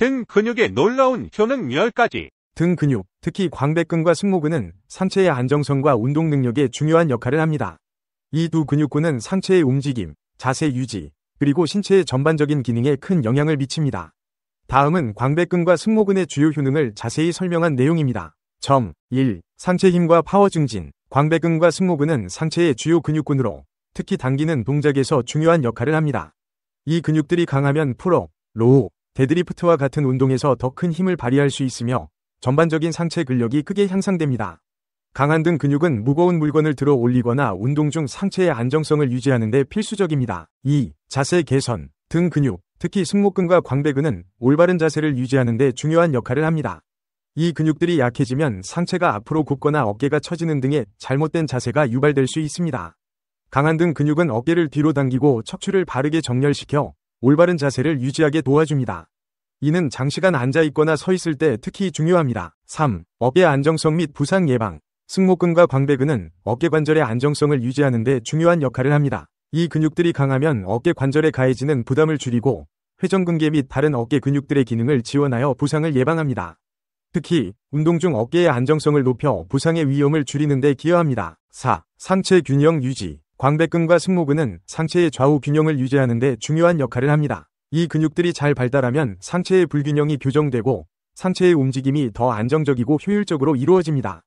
등 근육의 놀라운 효능 10가지. 등 근육, 특히 광배근과 승모근은 상체의 안정성과 운동 능력에 중요한 역할을 합니다. 이 두 근육군은 상체의 움직임, 자세 유지, 그리고 신체의 전반적인 기능에 큰 영향을 미칩니다. 다음은 광배근과 승모근의 주요 효능을 자세히 설명한 내용입니다. 점 1. 상체 힘과 파워 증진. 광배근과 승모근은 상체의 주요 근육군으로 특히 당기는 동작에서 중요한 역할을 합니다. 이 근육들이 강하면 풀업, 로우, 데드리프트와 같은 운동에서 더 큰 힘을 발휘할 수 있으며 전반적인 상체 근력이 크게 향상됩니다. 강한 등 근육은 무거운 물건을 들어 올리거나 운동 중 상체의 안정성을 유지하는 데 필수적입니다. 2. 자세 개선. 등 근육, 특히 승모근과 광배근은 올바른 자세를 유지하는 데 중요한 역할을 합니다. 이 근육들이 약해지면 상체가 앞으로 굽거나 어깨가 처지는 등의 잘못된 자세가 유발될 수 있습니다. 강한 등 근육은 어깨를 뒤로 당기고 척추를 바르게 정렬시켜 올바른 자세를 유지하게 도와줍니다. 이는 장시간 앉아있거나 서있을 때 특히 중요합니다. 3. 어깨 안정성 및 부상 예방. 승모근과 광배근은 어깨 관절의 안정성을 유지하는 데 중요한 역할을 합니다. 이 근육들이 강하면 어깨 관절에 가해지는 부담을 줄이고 회전근개 및 다른 어깨 근육들의 기능을 지원하여 부상을 예방합니다. 특히 운동 중 어깨의 안정성을 높여 부상의 위험을 줄이는 데 기여합니다. 4. 상체 균형 유지. 광배근과 승모근은 상체의 좌우 균형을 유지하는 데 중요한 역할을 합니다. 이 근육들이 잘 발달하면 상체의 불균형이 교정되고 상체의 움직임이 더 안정적이고 효율적으로 이루어집니다.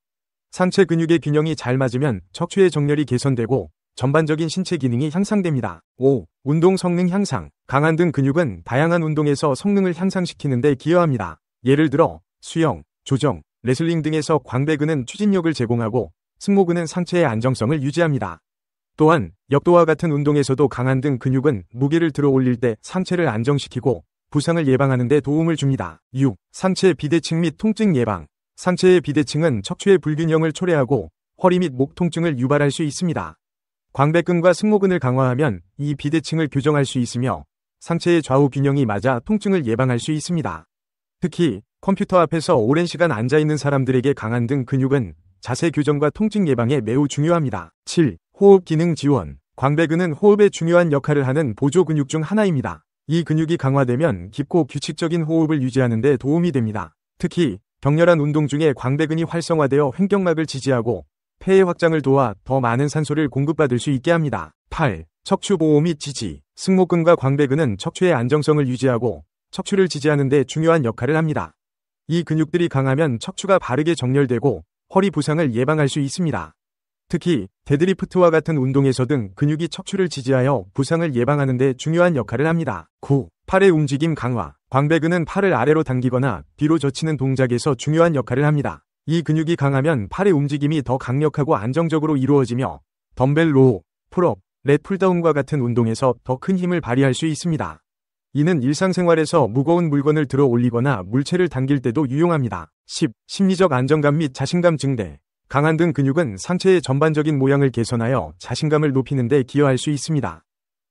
상체 근육의 균형이 잘 맞으면 척추의 정렬이 개선되고 전반적인 신체 기능이 향상됩니다. 5. 운동 성능 향상. 강한 등 근육은 다양한 운동에서 성능을 향상시키는 데 기여합니다. 예를 들어 수영, 조정, 레슬링 등에서 광배근은 추진력을 제공하고 승모근은 상체의 안정성을 유지합니다. 또한 역도와 같은 운동에서도 강한 등 근육은 무게를 들어 올릴 때 상체를 안정시키고 부상을 예방하는 데 도움을 줍니다. 6. 상체 비대칭 및 통증 예방. 상체의 비대칭은 척추의 불균형을 초래하고 허리 및 목 통증을 유발할 수 있습니다. 광배근과 승모근을 강화하면 이 비대칭을 교정할 수 있으며 상체의 좌우 균형이 맞아 통증을 예방할 수 있습니다. 특히 컴퓨터 앞에서 오랜 시간 앉아있는 사람들에게 강한 등 근육은 자세 교정과 통증 예방에 매우 중요합니다. 7. 호흡 기능 지원. 광배근은 호흡에 중요한 역할을 하는 보조 근육 중 하나입니다. 이 근육이 강화되면 깊고 규칙적인 호흡을 유지하는 데 도움이 됩니다. 특히 격렬한 운동 중에 광배근이 활성화되어 횡격막을 지지하고 폐의 확장을 도와 더 많은 산소를 공급받을 수 있게 합니다. 8. 척추 보호 및 지지. 승모근과 광배근은 척추의 안정성을 유지하고 척추를 지지하는 데 중요한 역할을 합니다. 이 근육들이 강하면 척추가 바르게 정렬되고 허리 부상을 예방할 수 있습니다. 특히 데드리프트와 같은 운동에서 등 근육이 척추를 지지하여 부상을 예방하는 데 중요한 역할을 합니다. 9. 팔의 움직임 강화. 광배근은 팔을 아래로 당기거나 뒤로 젖히는 동작에서 중요한 역할을 합니다. 이 근육이 강하면 팔의 움직임이 더 강력하고 안정적으로 이루어지며 덤벨 로우, 풀업, 렛 풀다운과 같은 운동에서 더 큰 힘을 발휘할 수 있습니다. 이는 일상생활에서 무거운 물건을 들어 올리거나 물체를 당길 때도 유용합니다. 10. 심리적 안정감 및 자신감 증대. 강한 등 근육은 상체의 전반적인 모양을 개선하여 자신감을 높이는 데 기여할 수 있습니다.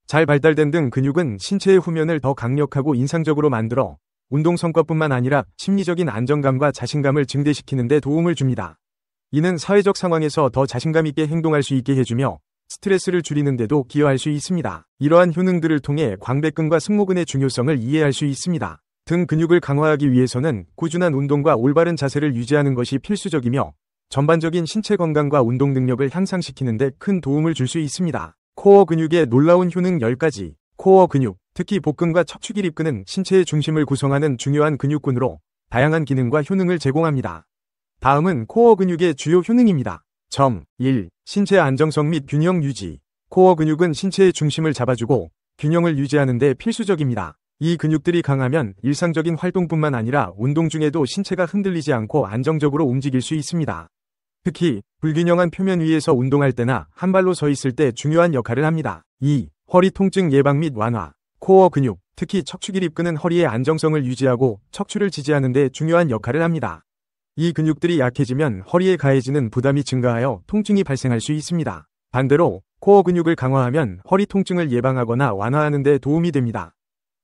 잘 발달된 등 근육은 신체의 후면을 더 강력하고 인상적으로 만들어 운동 성과뿐만 아니라 심리적인 안정감과 자신감을 증대시키는 데 도움을 줍니다. 이는 사회적 상황에서 더 자신감 있게 행동할 수 있게 해주며 스트레스를 줄이는 데도 기여할 수 있습니다. 이러한 효능들을 통해 광배근과 승모근의 중요성을 이해할 수 있습니다. 등 근육을 강화하기 위해서는 꾸준한 운동과 올바른 자세를 유지하는 것이 필수적이며 전반적인 신체 건강과 운동 능력을 향상시키는 데 큰 도움을 줄 수 있습니다. 코어 근육의 놀라운 효능 10가지. 코어 근육, 특히 복근과 척추 기립근은 신체의 중심을 구성하는 중요한 근육군으로 다양한 기능과 효능을 제공합니다. 다음은 코어 근육의 주요 효능입니다. 점 1. 신체 안정성 및 균형 유지. 코어 근육은 신체의 중심을 잡아주고 균형을 유지하는 데 필수적입니다. 이 근육들이 강하면 일상적인 활동뿐만 아니라 운동 중에도 신체가 흔들리지 않고 안정적으로 움직일 수 있습니다. 특히 불균형한 표면 위에서 운동할 때나 한 발로 서 있을 때 중요한 역할을 합니다. 2. 허리 통증 예방 및 완화. 코어 근육, 특히 척추 기립근은 허리의 안정성을 유지하고 척추를 지지하는 데 중요한 역할을 합니다. 이 근육들이 약해지면 허리에 가해지는 부담이 증가하여 통증이 발생할 수 있습니다. 반대로 코어 근육을 강화하면 허리 통증을 예방하거나 완화하는 데 도움이 됩니다.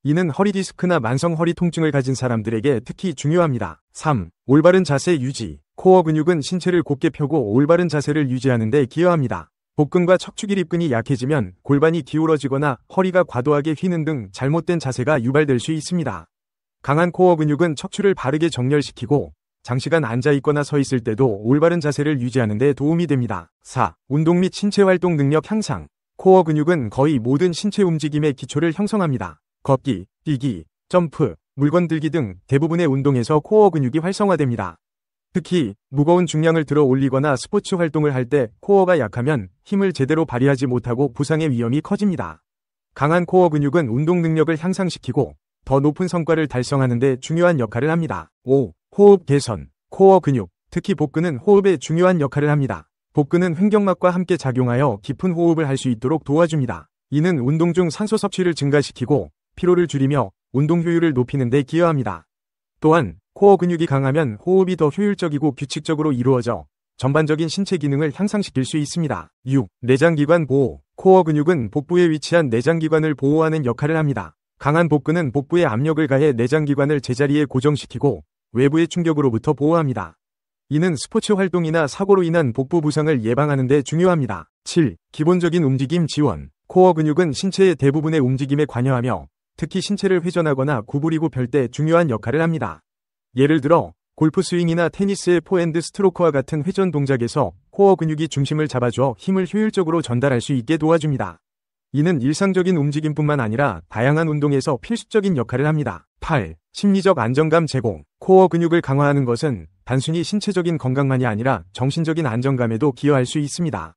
이는 허리 디스크나 만성 허리 통증을 가진 사람들에게 특히 중요합니다. 3. 올바른 자세 유지. 코어 근육은 신체를 곧게 펴고 올바른 자세를 유지하는 데 기여합니다. 복근과 척추 기립근이 약해지면 골반이 기울어지거나 허리가 과도하게 휘는 등 잘못된 자세가 유발될 수 있습니다. 강한 코어 근육은 척추를 바르게 정렬시키고 장시간 앉아 있거나 서 있을 때도 올바른 자세를 유지하는 데 도움이 됩니다. 4. 운동 및 신체 활동 능력 향상. 코어 근육은 거의 모든 신체 움직임의 기초를 형성합니다. 걷기, 뛰기, 점프, 물건 들기 등 대부분의 운동에서 코어 근육이 활성화됩니다. 특히 무거운 중량을 들어 올리거나 스포츠 활동을 할 때 코어가 약하면 힘을 제대로 발휘하지 못하고 부상의 위험이 커집니다. 강한 코어 근육은 운동 능력을 향상시키고 더 높은 성과를 달성하는 데 중요한 역할을 합니다. 5. 호흡 개선. 코어 근육, 특히 복근은 호흡에 중요한 역할을 합니다. 복근은 횡격막과 함께 작용하여 깊은 호흡을 할 수 있도록 도와줍니다. 이는 운동 중 산소 섭취를 증가시키고 피로를 줄이며 운동 효율을 높이는 데 기여합니다. 또한 코어 근육이 강하면 호흡이 더 효율적이고 규칙적으로 이루어져 전반적인 신체 기능을 향상시킬 수 있습니다. 6. 내장기관 보호. 코어 근육은 복부에 위치한 내장기관을 보호하는 역할을 합니다. 강한 복근은 복부에 압력을 가해 내장기관을 제자리에 고정시키고 외부의 충격으로부터 보호합니다. 이는 스포츠 활동이나 사고로 인한 복부 부상을 예방하는 데 중요합니다. 7. 기본적인 움직임 지원. 코어 근육은 신체의 대부분의 움직임에 관여하며 특히 신체를 회전하거나 구부리고 펼 때 중요한 역할을 합니다. 예를 들어 골프 스윙이나 테니스의 포핸드 스트로크와 같은 회전 동작에서 코어 근육이 중심을 잡아줘 힘을 효율적으로 전달할 수 있게 도와줍니다. 이는 일상적인 움직임뿐만 아니라 다양한 운동에서 필수적인 역할을 합니다. 8. 심리적 안정감 제공. 코어 근육을 강화하는 것은 단순히 신체적인 건강만이 아니라 정신적인 안정감에도 기여할 수 있습니다.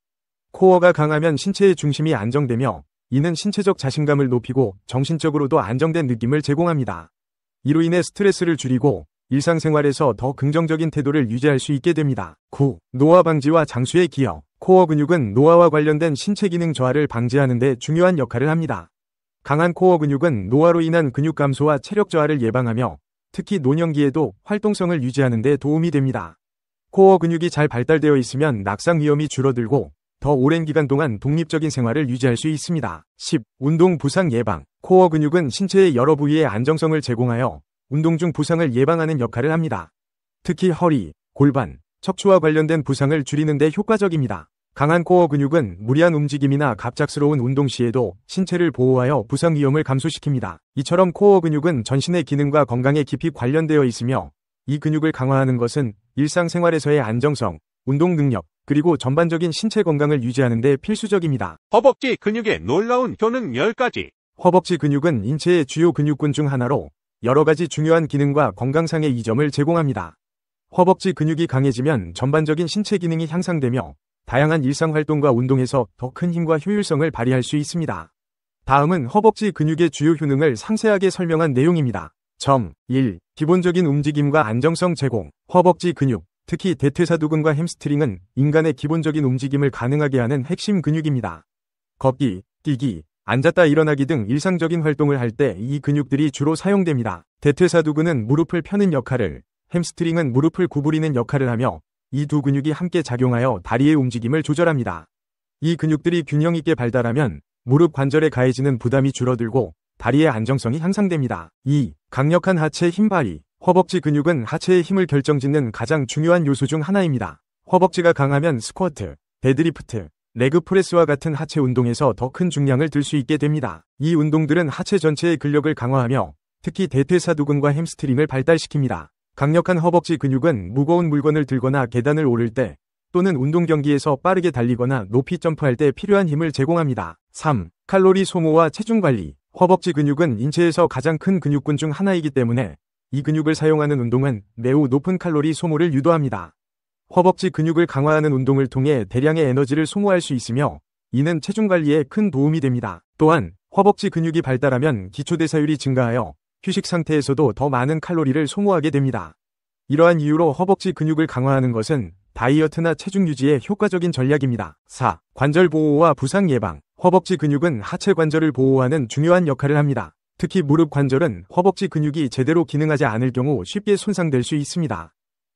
코어가 강하면 신체의 중심이 안정되며 이는 신체적 자신감을 높이고 정신적으로도 안정된 느낌을 제공합니다. 이로 인해 스트레스를 줄이고 일상생활에서 더 긍정적인 태도를 유지할 수 있게 됩니다. 9. 노화 방지와 장수의 기여. 코어 근육은 노화와 관련된 신체 기능 저하를 방지하는 데 중요한 역할을 합니다. 강한 코어 근육은 노화로 인한 근육 감소와 체력 저하를 예방하며 특히 노년기에도 활동성을 유지하는 데 도움이 됩니다. 코어 근육이 잘 발달되어 있으면 낙상 위험이 줄어들고 더 오랜 기간 동안 독립적인 생활을 유지할 수 있습니다. 10. 운동 부상 예방. 코어 근육은 신체의 여러 부위에 안정성을 제공하여 운동 중 부상을 예방하는 역할을 합니다. 특히 허리, 골반, 척추와 관련된 부상을 줄이는 데 효과적입니다. 강한 코어 근육은 무리한 움직임이나 갑작스러운 운동 시에도 신체를 보호하여 부상 위험을 감소시킵니다. 이처럼 코어 근육은 전신의 기능과 건강에 깊이 관련되어 있으며 이 근육을 강화하는 것은 일상생활에서의 안정성, 운동 능력, 그리고 전반적인 신체 건강을 유지하는 데 필수적입니다. 허벅지 근육의 놀라운 효능 10가지. 허벅지 근육은 인체의 주요 근육군 중 하나로 여러 가지 중요한 기능과 건강상의 이점을 제공합니다. 허벅지 근육이 강해지면 전반적인 신체 기능이 향상되며 다양한 일상활동과 운동에서 더 큰 힘과 효율성을 발휘할 수 있습니다. 다음은 허벅지 근육의 주요 효능을 상세하게 설명한 내용입니다. 점 1. 기본적인 움직임과 안정성 제공. 허벅지 근육, 특히 대퇴사두근과 햄스트링은 인간의 기본적인 움직임을 가능하게 하는 핵심 근육입니다. 걷기, 뛰기, 앉았다 일어나기 등 일상적인 활동을 할 때 이 근육들이 주로 사용됩니다. 대퇴사두근은 무릎을 펴는 역할을, 햄스트링은 무릎을 구부리는 역할을 하며 이 두 근육이 함께 작용하여 다리의 움직임을 조절합니다. 이 근육들이 균형 있게 발달하면 무릎 관절에 가해지는 부담이 줄어들고 다리의 안정성이 향상됩니다. 2. 강력한 하체 힘 발휘. 허벅지 근육은 하체의 힘을 결정짓는 가장 중요한 요소 중 하나입니다. 허벅지가 강하면 스쿼트, 데드리프트, 레그 프레스와 같은 하체 운동에서 더 큰 중량을 들 수 있게 됩니다. 이 운동들은 하체 전체의 근력을 강화하며 특히 대퇴사두근과 햄스트링을 발달시킵니다. 강력한 허벅지 근육은 무거운 물건을 들거나 계단을 오를 때 또는 운동 경기에서 빠르게 달리거나 높이 점프할 때 필요한 힘을 제공합니다. 3. 칼로리 소모와 체중 관리. 허벅지 근육은 인체에서 가장 큰 근육군 중 하나이기 때문에 이 근육을 사용하는 운동은 매우 높은 칼로리 소모를 유도합니다. 허벅지 근육을 강화하는 운동을 통해 대량의 에너지를 소모할 수 있으며 이는 체중 관리에 큰 도움이 됩니다. 또한 허벅지 근육이 발달하면 기초대사율이 증가하여 휴식 상태에서도 더 많은 칼로리를 소모하게 됩니다. 이러한 이유로 허벅지 근육을 강화하는 것은 다이어트나 체중 유지에 효과적인 전략입니다. 4. 관절 보호와 부상 예방. 허벅지 근육은 하체 관절을 보호하는 중요한 역할을 합니다. 특히 무릎 관절은 허벅지 근육이 제대로 기능하지 않을 경우 쉽게 손상될 수 있습니다.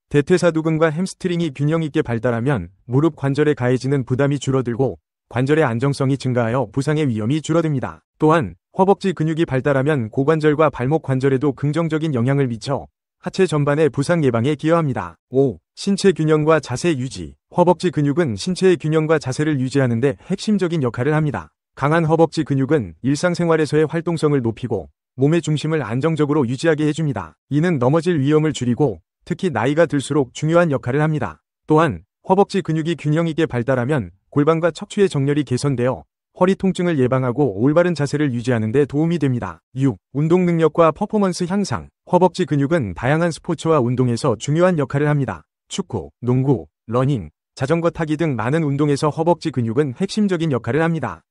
대퇴사두근과 햄스트링이 균형 있게 발달하면 무릎 관절에 가해지는 부담이 줄어들고 관절의 안정성이 증가하여 부상의 위험이 줄어듭니다. 또한 허벅지 근육이 발달하면 고관절과 발목 관절에도 긍정적인 영향을 미쳐 하체 전반의 부상 예방에 기여합니다. 5. 신체 균형과 자세 유지. 허벅지 근육은 신체의 균형과 자세를 유지하는 데 핵심적인 역할을 합니다. 강한 허벅지 근육은 일상생활에서의 활동성을 높이고 몸의 중심을 안정적으로 유지하게 해줍니다. 이는 넘어질 위험을 줄이고 특히 나이가 들수록 중요한 역할을 합니다. 또한 허벅지 근육이 균형 있게 발달하면 골반과 척추의 정렬이 개선되어 허리 통증을 예방하고 올바른 자세를 유지하는 데 도움이 됩니다. 6. 운동 능력과 퍼포먼스 향상. 허벅지 근육은 다양한 스포츠와 운동에서 중요한 역할을 합니다. 축구, 농구, 러닝, 자전거 타기 등 많은 운동에서 허벅지 근육은 핵심적인 역할을 합니다.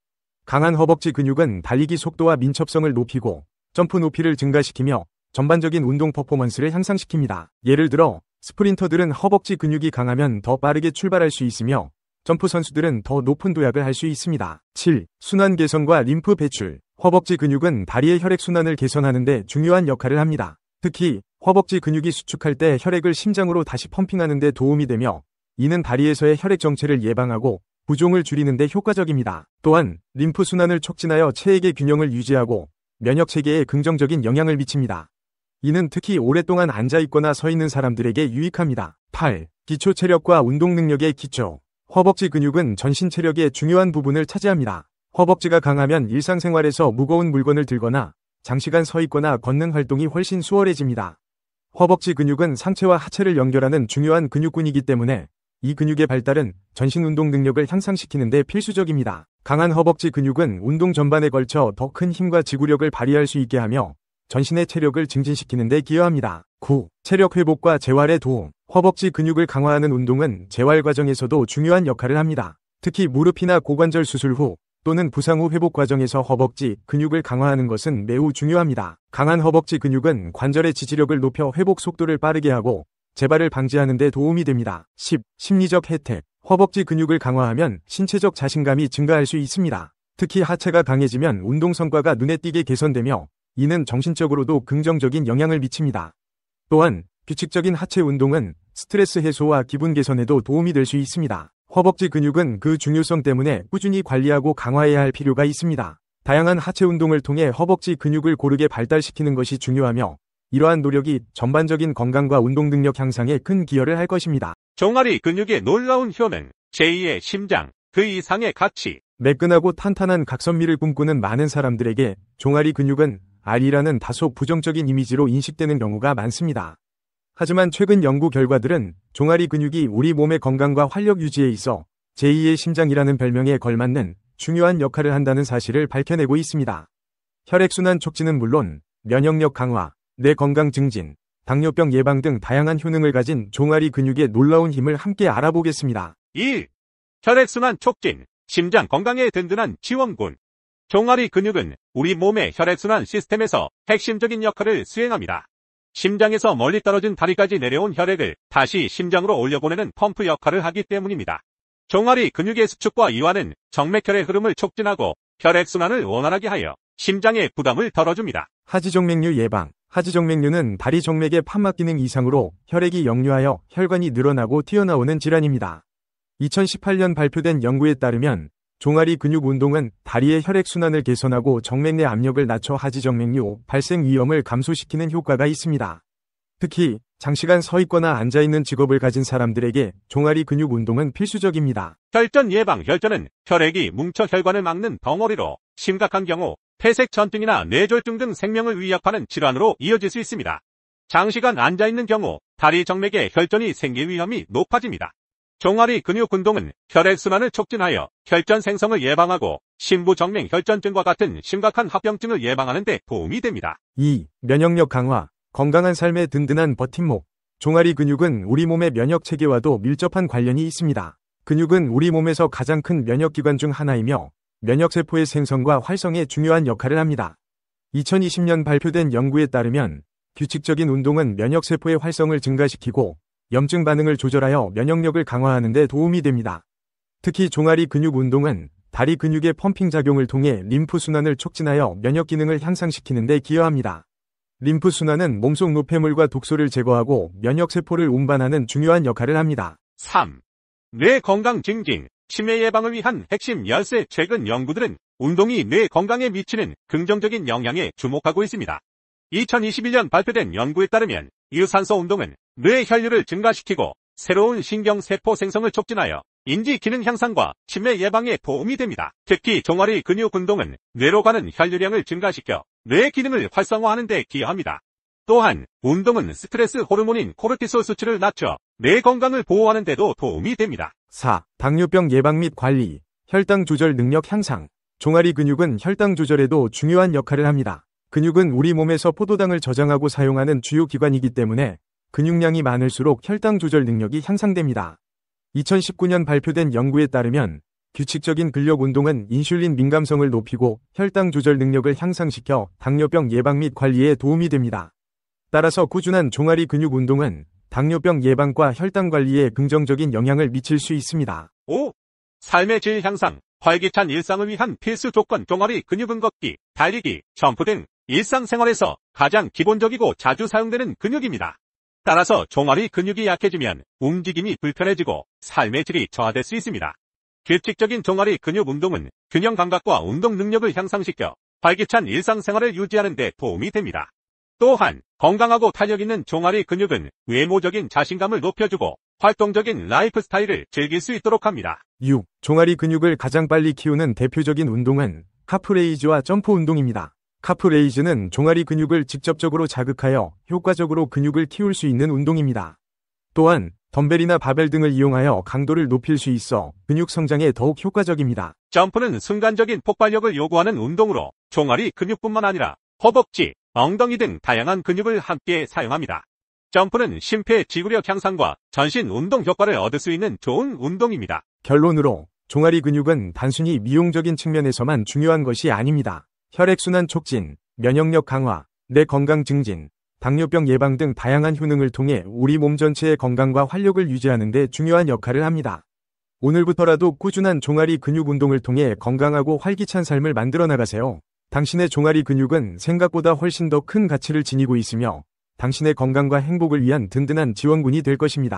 강한 허벅지 근육은 달리기 속도와 민첩성을 높이고 점프 높이를 증가시키며 전반적인 운동 퍼포먼스를 향상시킵니다. 예를 들어 스프린터들은 허벅지 근육이 강하면 더 빠르게 출발할 수 있으며 점프 선수들은 더 높은 도약을 할 수 있습니다. 7. 순환 개선과 림프 배출. 허벅지 근육은 다리의 혈액순환을 개선하는 데 중요한 역할을 합니다. 특히 허벅지 근육이 수축할 때 혈액을 심장으로 다시 펌핑하는 데 도움이 되며 이는 다리에서의 혈액 정체를 예방하고 부종을 줄이는 데 효과적입니다. 또한 림프 순환을 촉진하여 체액의 균형을 유지하고 면역 체계에 긍정적인 영향을 미칩니다. 이는 특히 오랫동안 앉아있거나 서 있는 사람들에게 유익합니다. 8. 기초 체력과 운동 능력의 기초. 허벅지 근육은 전신 체력의 중요한 부분을 차지합니다. 허벅지가 강하면 일상생활에서 무거운 물건을 들거나 장시간 서 있거나 걷는 활동이 훨씬 수월해집니다. 허벅지 근육은 상체와 하체를 연결하는 중요한 근육군이기 때문에 이 근육의 발달은 전신 운동 능력을 향상시키는 데 필수적입니다. 강한 허벅지 근육은 운동 전반에 걸쳐 더 큰 힘과 지구력을 발휘할 수 있게 하며 전신의 체력을 증진시키는 데 기여합니다. 9. 체력 회복과 재활에 도움. 허벅지 근육을 강화하는 운동은 재활 과정에서도 중요한 역할을 합니다. 특히 무릎이나 고관절 수술 후 또는 부상 후 회복 과정에서 허벅지 근육을 강화하는 것은 매우 중요합니다. 강한 허벅지 근육은 관절의 지지력을 높여 회복 속도를 빠르게 하고 재발을 방지하는 데 도움이 됩니다. 10. 심리적 혜택. 허벅지 근육을 강화하면 신체적 자신감이 증가할 수 있습니다. 특히 하체가 강해지면 운동 성과가 눈에 띄게 개선되며 이는 정신적으로도 긍정적인 영향을 미칩니다. 또한 규칙적인 하체 운동은 스트레스 해소와 기분 개선에도 도움이 될 수 있습니다. 허벅지 근육은 그 중요성 때문에 꾸준히 관리하고 강화해야 할 필요가 있습니다. 다양한 하체 운동을 통해 허벅지 근육을 고르게 발달시키는 것이 중요하며 이러한 노력이 전반적인 건강과 운동 능력 향상에 큰 기여를 할 것입니다. 종아리 근육의 놀라운 효능, 제2의 심장, 그 이상의 가치. 매끈하고 탄탄한 각선미를 꿈꾸는 많은 사람들에게 종아리 근육은 알이라는 다소 부정적인 이미지로 인식되는 경우가 많습니다. 하지만 최근 연구 결과들은 종아리 근육이 우리 몸의 건강과 활력 유지에 있어 제2의 심장이라는 별명에 걸맞는 중요한 역할을 한다는 사실을 밝혀내고 있습니다. 혈액순환 촉진은 물론 면역력 강화, 뇌 건강 증진, 당뇨병 예방 등 다양한 효능을 가진 종아리 근육의 놀라운 힘을 함께 알아보겠습니다. 1. 혈액순환 촉진, 심장 건강에 든든한 지원군. 종아리 근육은 우리 몸의 혈액순환 시스템에서 핵심적인 역할을 수행합니다. 심장에서 멀리 떨어진 다리까지 내려온 혈액을 다시 심장으로 올려보내는 펌프 역할을 하기 때문입니다. 종아리 근육의 수축과 이완은 정맥혈의 흐름을 촉진하고 혈액순환을 원활하게 하여 심장의 부담을 덜어줍니다. 하지정맥류 예방. 하지정맥류는 다리 정맥의 판막 기능 이상으로 혈액이 역류하여 혈관이 늘어나고 튀어나오는 질환입니다. 2018년 발표된 연구에 따르면 종아리 근육 운동은 다리의 혈액순환을 개선하고 정맥 내 압력을 낮춰 하지정맥류 발생 위험을 감소시키는 효과가 있습니다. 특히 장시간 서 있거나 앉아 있는 직업을 가진 사람들에게 종아리 근육 운동은 필수적입니다. 혈전 예방. 혈전은 혈액이 뭉쳐 혈관을 막는 덩어리로 심각한 경우 폐색전증이나 뇌졸중 등 생명을 위협하는 질환으로 이어질 수 있습니다. 장시간 앉아 있는 경우 다리 정맥에 혈전이 생길 위험이 높아집니다. 종아리 근육 운동은 혈액순환을 촉진하여 혈전 생성을 예방하고 심부정맥 혈전증과 같은 심각한 합병증을 예방하는 데 도움이 됩니다. 2. 면역력 강화. 건강한 삶의 든든한 버팀목. 종아리 근육은 우리 몸의 면역 체계와도 밀접한 관련이 있습니다. 근육은 우리 몸에서 가장 큰 면역기관 중 하나이며 면역세포의 생성과 활성에 중요한 역할을 합니다. 2020년 발표된 연구에 따르면 규칙적인 운동은 면역세포의 활성을 증가시키고 염증 반응을 조절하여 면역력을 강화하는 데 도움이 됩니다. 특히 종아리 근육 운동은 다리 근육의 펌핑 작용을 통해 림프 순환을 촉진하여 면역 기능을 향상시키는 데 기여합니다. 림프 순환은 몸속 노폐물과 독소를 제거하고 면역세포를 운반하는 중요한 역할을 합니다. 3. 뇌 건강 증진, 치매 예방을 위한 핵심 열쇠. 최근 연구들은 운동이 뇌 건강에 미치는 긍정적인 영향에 주목하고 있습니다. 2021년 발표된 연구에 따르면 유산소 운동은 뇌 혈류를 증가시키고 새로운 신경세포 생성을 촉진하여 인지 기능 향상과 치매 예방에 도움이 됩니다. 특히 종아리 근육 운동은 뇌로 가는 혈류량을 증가시켜 뇌 기능을 활성화하는 데 기여합니다. 또한 운동은 스트레스 호르몬인 코르티솔 수치를 낮춰 뇌 건강을 보호하는 데도 도움이 됩니다. 4. 당뇨병 예방 및 관리, 혈당 조절 능력 향상. 종아리 근육은 혈당 조절에도 중요한 역할을 합니다. 근육은 우리 몸에서 포도당을 저장하고 사용하는 주요 기관이기 때문에 근육량이 많을수록 혈당 조절 능력이 향상됩니다. 2019년 발표된 연구에 따르면 규칙적인 근력 운동은 인슐린 민감성을 높이고 혈당 조절 능력을 향상시켜 당뇨병 예방 및 관리에 도움이 됩니다. 따라서 꾸준한 종아리 근육 운동은 당뇨병 예방과 혈당 관리에 긍정적인 영향을 미칠 수 있습니다. 5. 삶의 질 향상, 활기찬 일상을 위한 필수 조건. 종아리 근육은 걷기, 달리기, 점프 등 일상생활에서 가장 기본적이고 자주 사용되는 근육입니다. 따라서 종아리 근육이 약해지면 움직임이 불편해지고 삶의 질이 저하될 수 있습니다. 규칙적인 종아리 근육 운동은 균형 감각과 운동 능력을 향상시켜 활기찬 일상생활을 유지하는 데 도움이 됩니다. 또한 건강하고 탄력 있는 종아리 근육은 외모적인 자신감을 높여주고 활동적인 라이프 스타일을 즐길 수 있도록 합니다. 6. 종아리 근육을 가장 빨리 키우는 대표적인 운동은 카프레이즈와 점프 운동입니다. 카프레이즈는 종아리 근육을 직접적으로 자극하여 효과적으로 근육을 키울 수 있는 운동입니다. 또한 덤벨이나 바벨 등을 이용하여 강도를 높일 수 있어 근육 성장에 더욱 효과적입니다. 점프는 순간적인 폭발력을 요구하는 운동으로 종아리 근육뿐만 아니라 허벅지, 엉덩이 등 다양한 근육을 함께 사용합니다. 점프는 심폐지구력 향상과 전신 운동 효과를 얻을 수 있는 좋은 운동입니다. 결론으로 종아리 근육은 단순히 미용적인 측면에서만 중요한 것이 아닙니다. 혈액순환 촉진, 면역력 강화, 뇌 건강 증진, 당뇨병 예방 등 다양한 효능을 통해 우리 몸 전체의 건강과 활력을 유지하는 데 중요한 역할을 합니다. 오늘부터라도 꾸준한 종아리 근육 운동을 통해 건강하고 활기찬 삶을 만들어 나가세요. 당신의 종아리 근육은 생각보다 훨씬 더 큰 가치를 지니고 있으며 당신의 건강과 행복을 위한 든든한 지원군이 될 것입니다.